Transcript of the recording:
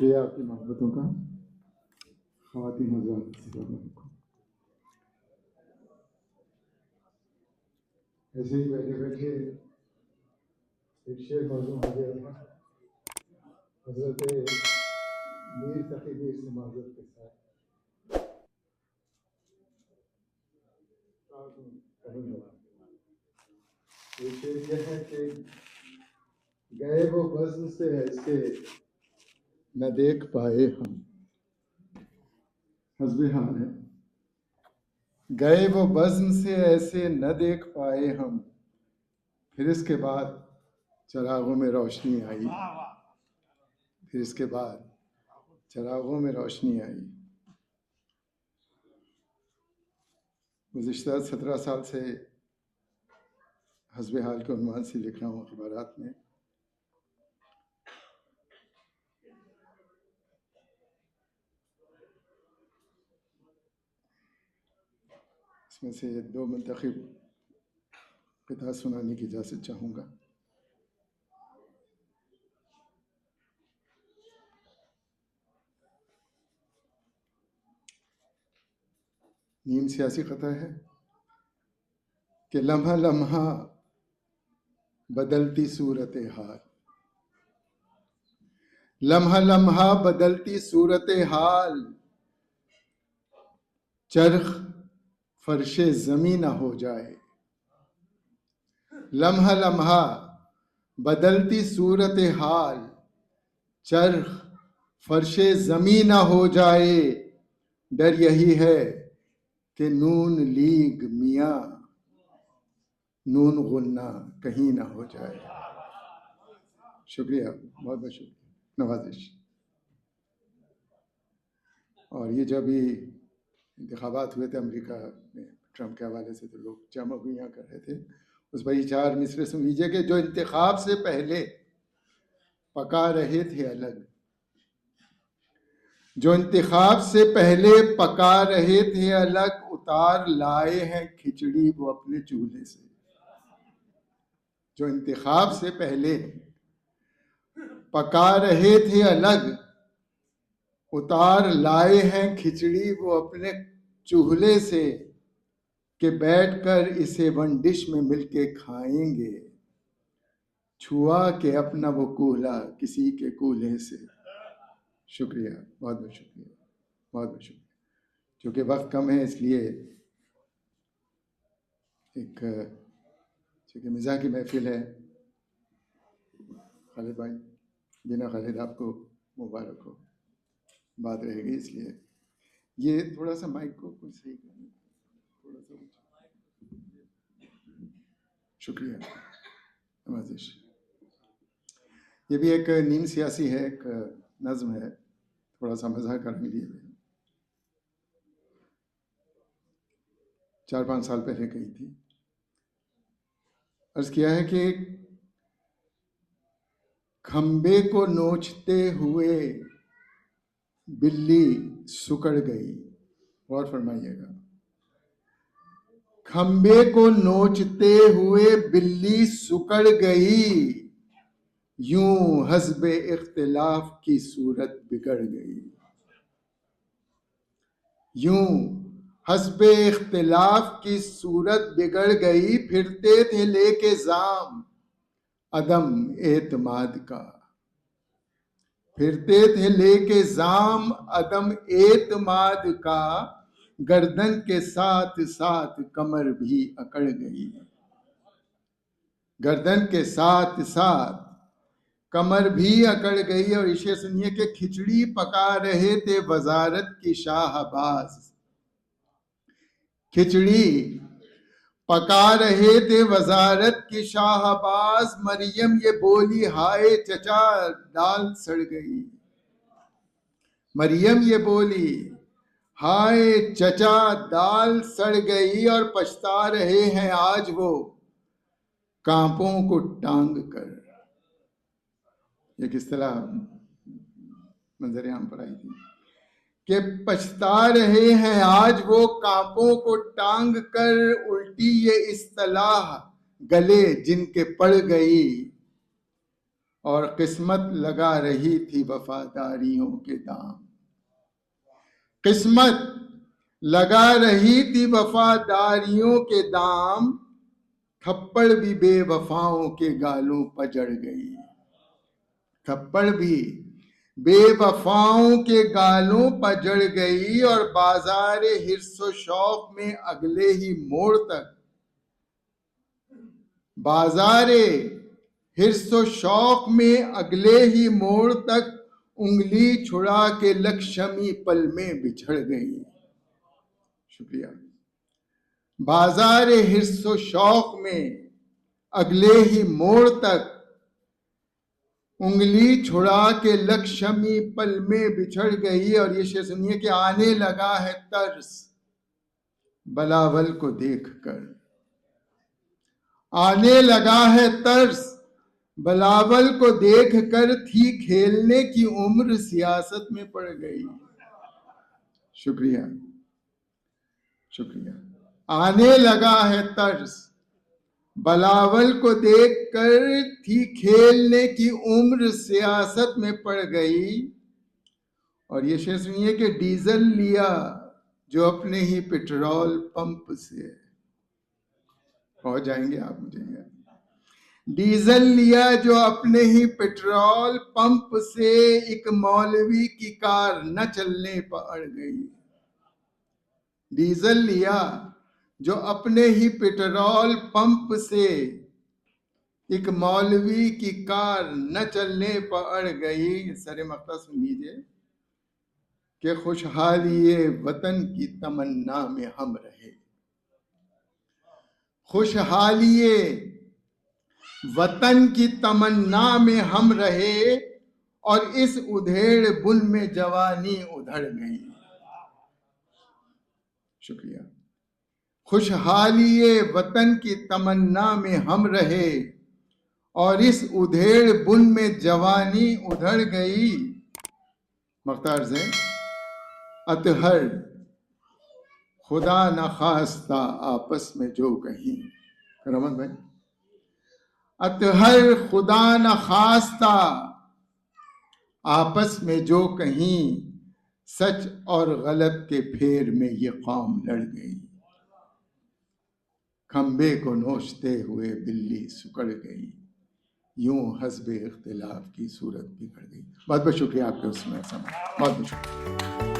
شکریہ آپ کی محبتوں کا. خواتین حضرات کو ایسے ہی بیٹھے بیٹھے ایک شعر موضوع ہو گیا تھا حضرت میر تقی میر سے معذرت کے ساتھ. یہ شعر یہ ہے کہ گئے وہ بزم سے ایسے نہ دیکھ پائے ہم. حسب حال ہے. گئے وہ بزم سے ایسے نہ دیکھ پائے ہم، پھر اس کے بعد چراغوں میں روشنی آئی. پھر اس کے بعد چراغوں میں روشنی آئی. گزشتہ 17 سال سے حسب حال کے عنوان سے لکھ رہا ہوں اخبارات میں. اس میں سے 2 منتخب قطعات سنانے کی اجازت چاہوں گا. نیم سیاسی قطعہ ہے کہ لمحہ لمحہ بدلتی صورت حال، لمحہ لمحہ بدلتی صورت حال، چرخ فرش زمین نہ ہو جائے. لمحہ لمحہ بدلتی صورت حال، چرخ فرش زمین نہ ہو جائے. ڈر یہی ہے کہ نون لیگ میاں نون غنہ کہیں نہ ہو جائے. شکریہ، بہت بہت شکریہ، نوازش. اور یہ جب بھی انتخابات ہوئے تھے امریکہ میں ٹرمپ کے حوالے سے تو لوگ جمع ہوئیاں کر رہے تھے. اس پر 4 مصرے سن لیجیے کہ جو انتخاب سے پہلے پکا رہے تھے الگ، جو انتخاب سے پہلے پکا رہے تھے الگ، اتار لائے ہیں کھچڑی وہ اپنے چولہے سے. جو انتخاب سے پہلے پکا رہے تھے الگ، اتار لائے ہیں کھچڑی وہ اپنے چولہے سے. کہ بیٹھ کر اسے ون ڈش میں مل کے کھائیں گے، چھوا کہ اپنا وہ کولہا کسی کے کولہے سے. شکریہ، بہت بہت شکریہ، بہت بہت شکریہ. چونکہ وقت کم ہے اس لیے ایک چونکہ مزاح کی محفل ہے. خالد بھائی، بنا خالد آپ کو مبارک ہو، بات رہے گی. اس لیے یہ تھوڑا سا مائک کو کوئی صحیح کرنا، تھوڑا سا. شکریہ، نوازش. یہ بھی ایک نیم سیاسی ہے، ایک نظم ہے، تھوڑا سا مزاح کرنے کے لیے. 4-5 سال پہلے کہی تھی. عرض کیا ہے کہ کھمبے کو نوچتے ہوئے بلی سکڑ گئی. غور فرمائیے گا. کھمبے کو نوچتے ہوئے بلی سکڑ گئی، یوں حسب اختلاف کی صورت بگڑ گئی. یوں حسب اختلاف کی صورت بگڑ گئی. پھرتے تھے لے کے زام عدم اعتماد کا، پھرتے تھے لے کے زام عدم اعتماد کا. گردن کے ساتھ ساتھ کمر بھی اکڑ گئی. گردن کے ساتھ ساتھ کمر بھی اکڑ گئی. اور اسے سنیے کہ کھچڑی پکا رہے تھے وزارت کی شاہ باز. کھچڑی پکا رہے تھے وزارت کی شاہ باز. مریم یہ بولی ہائے چچا دال سڑ گئی. مریم یہ بولی ہائے چچا دال سڑ گئی. اور پچھتا رہے ہیں آج وہ کانپوں کو ٹانگ کر. یہ کس طرح منظر عام پر آئی تھی کہ پچھتا رہے ہیں آج وہ کانپوں کو ٹانگ کر. الٹی یہ اصطلاح گلے جن کے پڑ گئی، اور قسمت لگا رہی تھی وفاداریوں کے دام. قسمت لگا رہی تھی وفاداریوں کے دام، تھپڑ بھی بے وفاؤں کے گالوں پجڑ گئی. تھپڑ بھی بے وفاؤں کے گالوں پجڑ گئی، اور بازار حرص و شوق میں اگلے ہی موڑ تک، بازار حرص و شوق میں اگلے ہی موڑ تک انگلی چھڑا کے لکشمی پل میں بچھڑ گئی. شکریہ. بازار حرص و شوق میں اگلے ہی موڑ تک انگلی چھڑا کے لکشمی پل میں بچھڑ گئی. اور یہ شعر سنیے کہ آنے لگا ہے ترس بلاول کو دیکھ کر. آنے لگا ہے ترس بلاول کو دیکھ کر، تھی کھیلنے کی عمر سیاست میں پڑ گئی. شکریہ شکریہ. آنے لگا ہے ترس بلاول کو دیکھ کر، تھی کھیلنے کی عمر سیاست میں پڑ گئی. اور یہ شعر سنیے کہ ڈیزل لیا جو اپنے ہی پیٹرول پمپ سے. پہنچ جائیں گے آپ مجھے. ڈیزل لیا جو اپنے ہی پیٹرول پمپ سے، ایک مولوی کی کار نہ چلنے پر اڑ گئی. ڈیزل لیا جو اپنے ہی پیٹرول پمپ سے، ایک مولوی کی کار نہ چلنے پر اڑ گئی. سر مقطع سن لیجیے کہ خوشحالی وطن کی تمنا میں ہم رہے. خوشحالی وطن کی تمنا میں ہم رہے، اور اس ادھیڑ بن میں جوانی ادھڑ گئی. شکریہ. خوشحالی وطن کی تمنا میں ہم رہے، اور اس ادھیڑ بن میں جوانی ادھڑ گئی. مختار سے اطہر خدا نخواستہ آپس میں جو کہیں. رحمت بھائی. اطہر خدا نخواستہ آپس میں جو کہیں، سچ اور غلط کے پھیر میں یہ قوم لڑ گئی. کھمبے کو نوچتے ہوئے بلی سکڑ گئی، یوں حسب اختلاف کی صورت بگڑ گئی. بہت بہت شکریہ آپ کے اس میں. بہت بہت شکریہ.